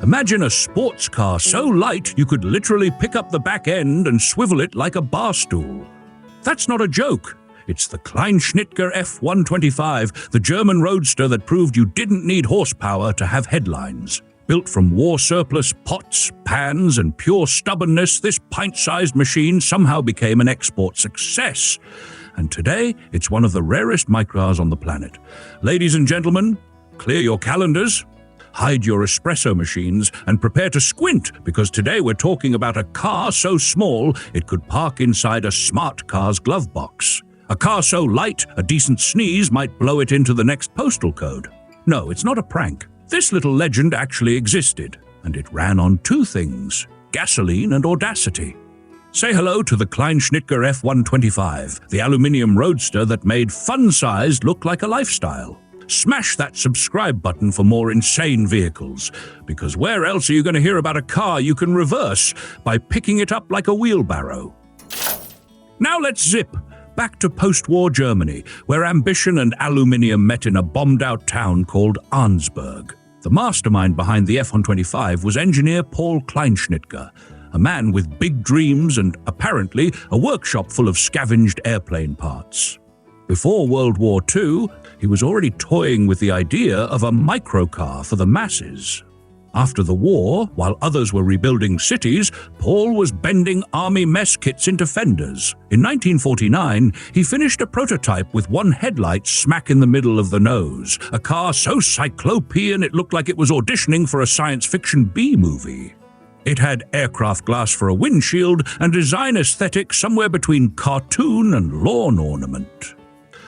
Imagine a sports car so light you could literally pick up the back end and swivel it like a bar stool. That's not a joke. It's the Kleinschnittger F-125, the German roadster that proved you didn't need horsepower to have headlines. Built from war-surplus pots, pans, and pure stubbornness, this pint-sized machine somehow became an export success. And today, it's one of the rarest microcars on the planet. Ladies and gentlemen, clear your calendars, hide your espresso machines, and prepare to squint, because today we're talking about a car so small it could park inside a smart car's glove box. A car so light, a decent sneeze might blow it into the next postal code. No, it's not a prank. This little legend actually existed, and it ran on two things: gasoline and audacity. Say hello to the Kleinschnittger F-125, the aluminium roadster that made fun-sized look like a lifestyle. Smash that subscribe button for more insane vehicles, because where else are you going to hear about a car you can reverse by picking it up like a wheelbarrow? Now let's zip back to post-war Germany, where ambition and aluminium met in a bombed-out town called Arnsberg. The mastermind behind the F-125 was engineer Paul Kleinschnittger, a man with big dreams and, apparently, a workshop full of scavenged airplane parts. Before World War II, he was already toying with the idea of a microcar for the masses. After the war, while others were rebuilding cities, Paul was bending army mess kits into fenders. In 1949, he finished a prototype with one headlight smack in the middle of the nose, a car so cyclopean it looked like it was auditioning for a science fiction B-movie. It had aircraft glass for a windshield and design aesthetic somewhere between cartoon and lawn ornament.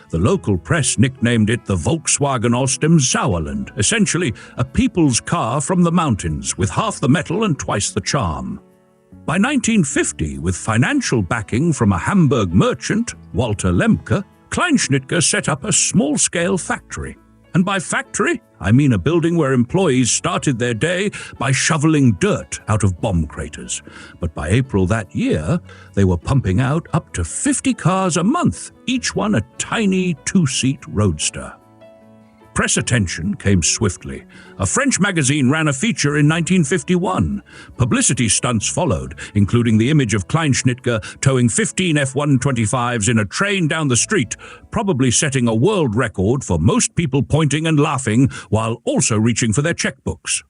The local press nicknamed it the Volkswagen aus dem Sauerland, essentially a people's car from the mountains with half the metal and twice the charm. By 1950, with financial backing from a Hamburg merchant, Walter Lemke, Kleinschnittger set up a small-scale factory. And by factory, I mean a building where employees started their day by shoveling dirt out of bomb craters. But by April that year, they were pumping out up to 50 cars a month, each one a tiny two-seat roadster. Press attention came swiftly. A French magazine ran a feature in 1951. Publicity stunts followed, including the image of Kleinschnittger towing 15 F-125s in a train down the street, probably setting a world record for most people pointing and laughing while also reaching for their checkbooks.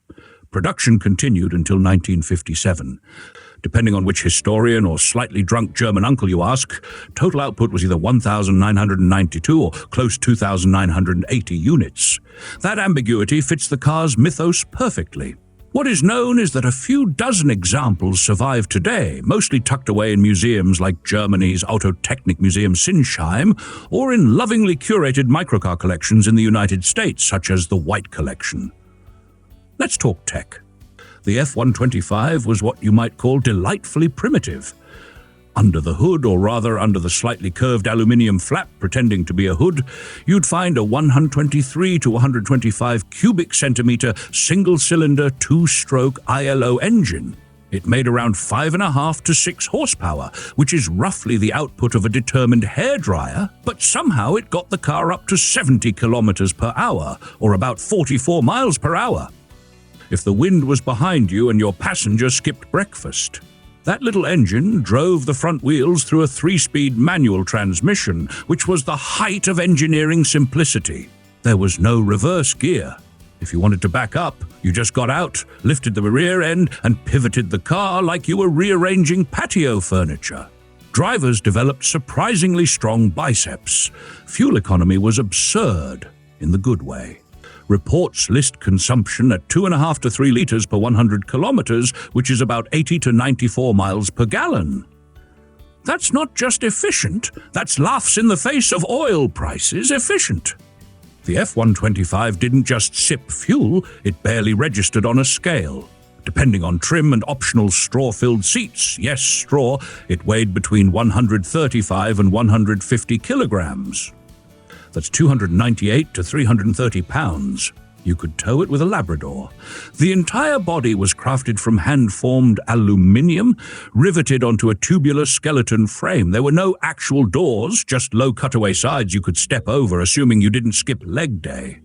Production continued until 1957. Depending on which historian or slightly drunk German uncle you ask, total output was either 1,992 or close 2,980 units. That ambiguity fits the car's mythos perfectly. What is known is that a few dozen examples survive today, mostly tucked away in museums like Germany's Autotechnik Museum Sinsheim, or in lovingly curated microcar collections in the United States, such as the White Collection. Let's talk tech. The F-125 was what you might call delightfully primitive. Under the hood, or rather under the slightly curved aluminium flap pretending to be a hood, you'd find a 123 to 125 cubic centimeter single-cylinder two-stroke ILO engine. It made around 5.5 to 6 horsepower, which is roughly the output of a determined hairdryer, but somehow it got the car up to 70 kilometers per hour, or about 44 miles per hour. If the wind was behind you and your passenger skipped breakfast. That little engine drove the front wheels through a 3-speed manual transmission, which was the height of engineering simplicity. There was no reverse gear. If you wanted to back up, you just got out, lifted the rear end, and pivoted the car like you were rearranging patio furniture. Drivers developed surprisingly strong biceps. Fuel economy was absurd, in the good way. Reports list consumption at 2.5 to 3 liters per 100 kilometers, which is about 80 to 94 miles per gallon. That's not just efficient, that's laughs in the face of oil prices efficient. The F-125 didn't just sip fuel, it barely registered on a scale. Depending on trim and optional straw-filled seats, yes, straw, it weighed between 135 and 150 kilograms. That's 298 to 330 pounds. You could tow it with a Labrador. The entire body was crafted from hand-formed aluminium, riveted onto a tubular skeleton frame. There were no actual doors, just low cutaway sides you could step over, assuming you didn't skip leg day.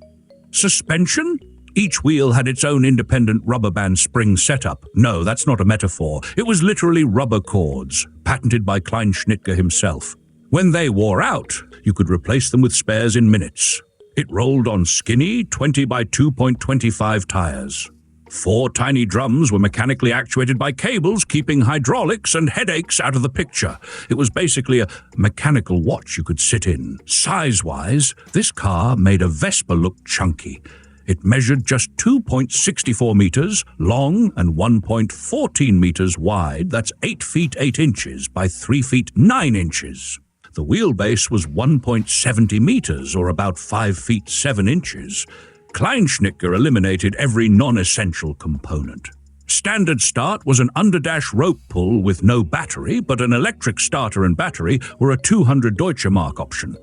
Suspension? Each wheel had its own independent rubber band spring setup. No, that's not a metaphor. It was literally rubber cords, patented by Kleinschnittger himself. When they wore out, you could replace them with spares in minutes. It rolled on skinny 20 by 2.25 tires. 4 tiny drums were mechanically actuated by cables, keeping hydraulics and headaches out of the picture. It was basically a mechanical watch you could sit in. Size-wise, this car made a Vespa look chunky. It measured just 2.64 meters long and 1.14 meters wide. That's 8 feet 8 inches by 3 feet 9 inches. The wheelbase was 1.70 meters, or about 5 feet 7 inches. Kleinschnittger eliminated every non-essential component. Standard start was an underdash rope pull with no battery, but an electric starter and battery were a 200 Deutsche Mark option.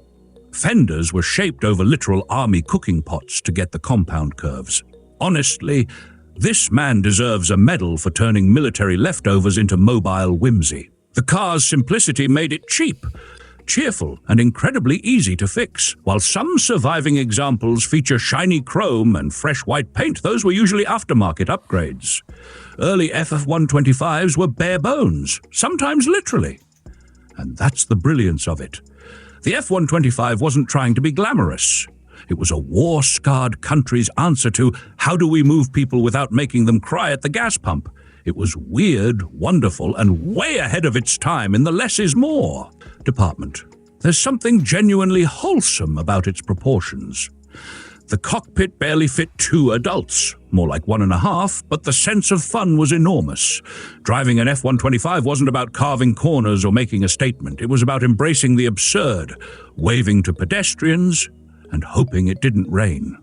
Fenders were shaped over literal army cooking pots to get the compound curves. Honestly, this man deserves a medal for turning military leftovers into mobile whimsy. The car's simplicity made it cheap, cheerful, and incredibly easy to fix. While some surviving examples feature shiny chrome and fresh white paint, those were usually aftermarket upgrades. Early F-125s were bare bones, sometimes literally. And that's the brilliance of it. The F-125 wasn't trying to be glamorous. It was a war-scarred country's answer to how do we move people without making them cry at the gas pump. It was weird, wonderful, and way ahead of its time in the less is more department. There's something genuinely wholesome about its proportions. The cockpit barely fit 2 adults, more like 1.5, but the sense of fun was enormous. Driving an F-125 wasn't about carving corners or making a statement. It was about embracing the absurd, waving to pedestrians, and hoping it didn't rain.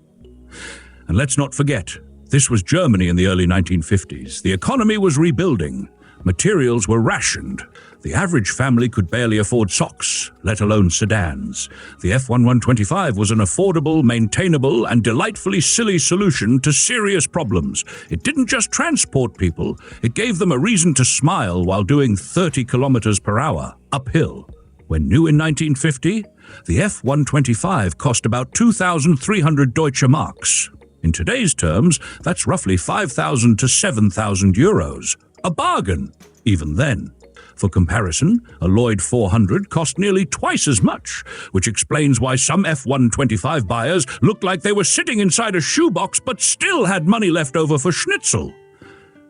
And let's not forget, this was Germany in the early 1950s. The economy was rebuilding. Materials were rationed. The average family could barely afford socks, let alone sedans. The F-125 was an affordable, maintainable, and delightfully silly solution to serious problems. It didn't just transport people, it gave them a reason to smile while doing 30 kilometers per hour, uphill. When new in 1950, the F-125 cost about 2,300 Deutsche Marks. In today's terms, that's roughly 5,000 to 7,000 euros. A bargain, even then. For comparison, a Lloyd 400 cost nearly twice as much, which explains why some F-125 buyers looked like they were sitting inside a shoebox but still had money left over for schnitzel.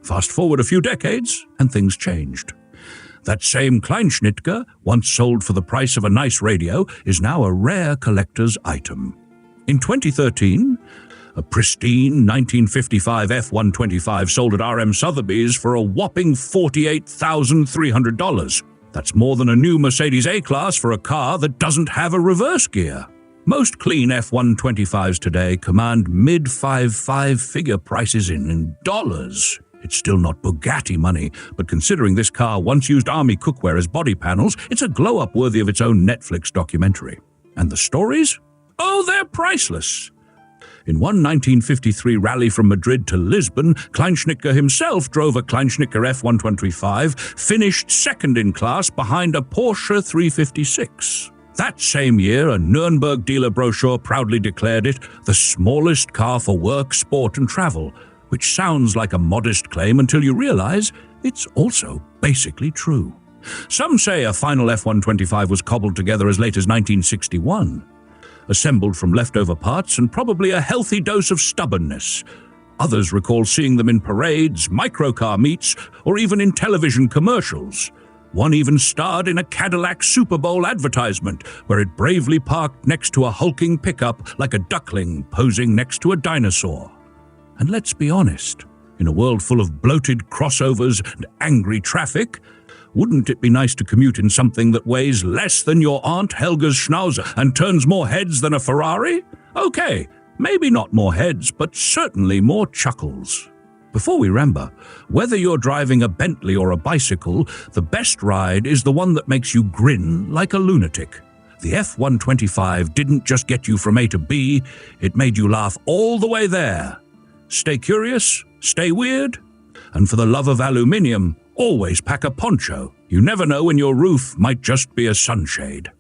Fast forward a few decades, and things changed. That same Kleinschnittger, once sold for the price of a nice radio, is now a rare collector's item. In 2013, a pristine 1955 F-125 sold at RM Sotheby's for a whopping $48,300. That's more than a new Mercedes A-Class for a car that doesn't have a reverse gear. Most clean F-125s today command mid-five-figure prices in dollars. It's still not Bugatti money, but considering this car once used army cookware as body panels, it's a glow-up worthy of its own Netflix documentary. And the stories? Oh, they're priceless. In one 1953 rally from Madrid to Lisbon, Kleinschnittger himself drove a Kleinschnittger F-125, finished second in class behind a Porsche 356. That same year, a Nuremberg dealer brochure proudly declared it the smallest car for work, sport, and travel, which sounds like a modest claim until you realize it's also basically true. Some say a final F-125 was cobbled together as late as 1961. Assembled from leftover parts and probably a healthy dose of stubbornness. Others recall seeing them in parades, microcar meets, or even in television commercials. One even starred in a Cadillac Super Bowl advertisement, where it bravely parked next to a hulking pickup like a duckling posing next to a dinosaur. And let's be honest, in a world full of bloated crossovers and angry traffic, wouldn't it be nice to commute in something that weighs less than your Aunt Helga's Schnauzer and turns more heads than a Ferrari? Okay, maybe not more heads, but certainly more chuckles. Before we remember, whether you're driving a Bentley or a bicycle, the best ride is the one that makes you grin like a lunatic. The F-125 didn't just get you from A to B, it made you laugh all the way there. Stay curious, stay weird, and for the love of aluminium, always pack a poncho. You never know when your roof might just be a sunshade.